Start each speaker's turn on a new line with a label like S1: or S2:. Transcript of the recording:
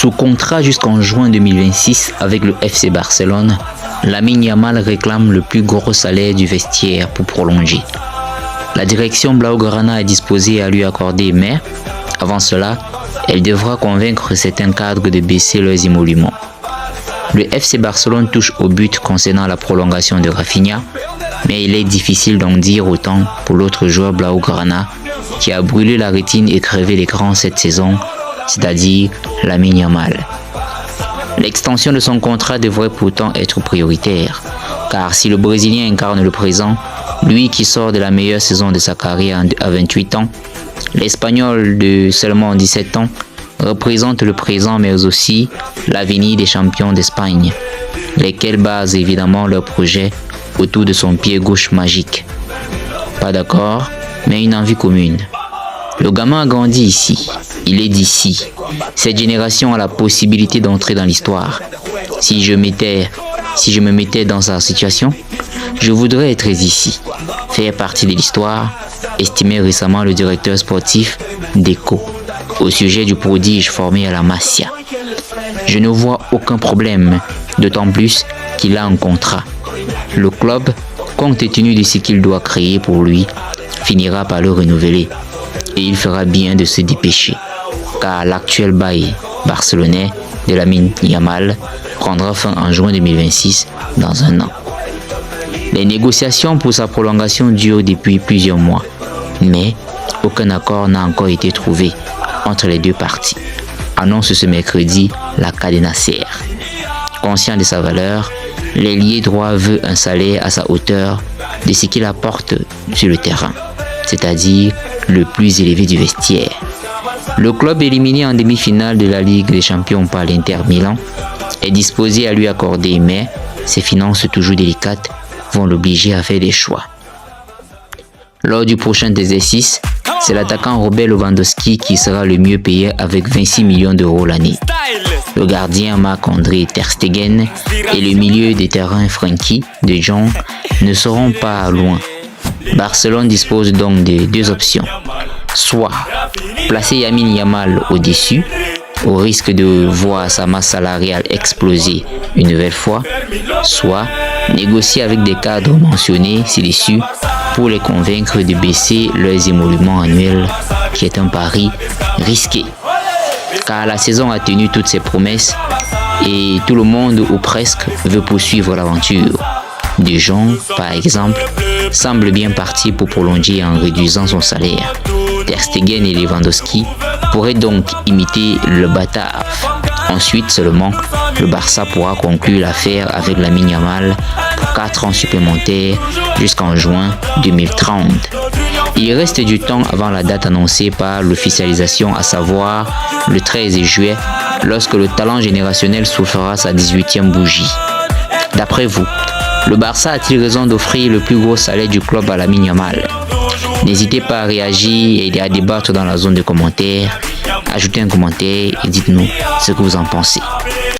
S1: Sous contrat jusqu'en juin 2026 avec le FC Barcelone, Lamine Yamal réclame le plus gros salaire du vestiaire pour prolonger. La direction Blaugrana est disposée à lui accorder, mais avant cela, elle devra convaincre certains cadres de baisser leurs émoluments. Le FC Barcelone touche au but concernant la prolongation de Rafinha, mais il est difficile d'en dire autant pour l'autre joueur Blaugrana qui a brûlé la rétine et crevé l'écran cette saison, c'est-à-dire Lamine Yamal. L'extension de son contrat devrait pourtant être prioritaire, car si le Brésilien incarne le présent, lui qui sort de la meilleure saison de sa carrière à 28 ans, l'Espagnol de seulement 17 ans représente le présent mais aussi l'avenir des champions d'Espagne, lesquels basent évidemment leur projet autour de son pied gauche magique. Pas d'accord, mais une envie commune. Le gamin a grandi ici, il est d'ici. Cette génération a la possibilité d'entrer dans l'histoire. Si je me mettais dans sa situation, je voudrais être ici, faire partie de l'histoire, estimait récemment le directeur sportif d'Eco au sujet du prodige formé à la Masia. Je ne vois aucun problème, d'autant plus qu'il a un contrat. Le club, compte tenu de ce qu'il doit créer pour lui, finira par le renouveler et il fera bien de se dépêcher, car l'actuel bail barcelonais de Lamine Yamal prendra fin en juin 2026, dans un an. Les négociations pour sa prolongation durent depuis plusieurs mois, mais aucun accord n'a encore été trouvé entre les deux parties, annonce ce mercredi la Cadena Ser. Conscient de sa valeur, l'ailier droit veut un salaire à sa hauteur de ce qu'il apporte sur le terrain, c'est-à-dire le plus élevé du vestiaire. Le club éliminé en demi-finale de la Ligue des Champions par l'Inter Milan est disposé à lui accorder, mais ses finances toujours délicates vont l'obliger à faire des choix. Lors du prochain exercice, c'est l'attaquant Robert Lewandowski qui sera le mieux payé avec 26 millions d'euros l'année. Le gardien Marc-André Ter Stegen et le milieu de terrain Frenkie de Jong ne seront pas loin. Barcelone dispose donc de deux options. Soit placer Lamine Yamal au-dessus, au risque de voir sa masse salariale exploser une nouvelle fois, soit négocier avec des cadres mentionnés ci-dessus pour les convaincre de baisser leurs émoluments annuels, qui est un pari risqué. Car la saison a tenu toutes ses promesses et tout le monde ou presque veut poursuivre l'aventure. De Jong, par exemple, semble bien parti pour prolonger en réduisant son salaire. Ter Stegen et Lewandowski pourraient donc imiter le Bâtard. Ensuite seulement, le Barça pourra conclure l'affaire avec Lamine Yamal pour 4 ans supplémentaires jusqu'en juin 2030. Il reste du temps avant la date annoncée par l'officialisation, à savoir le 13 juillet, lorsque le talent générationnel soufflera sa 18e bougie. D'après vous, le Barça a-t-il raison d'offrir le plus gros salaire du club à Lamine Yamal? N'hésitez pas à réagir et à débattre dans la zone de commentaires. Ajoutez un commentaire et dites-nous ce que vous en pensez.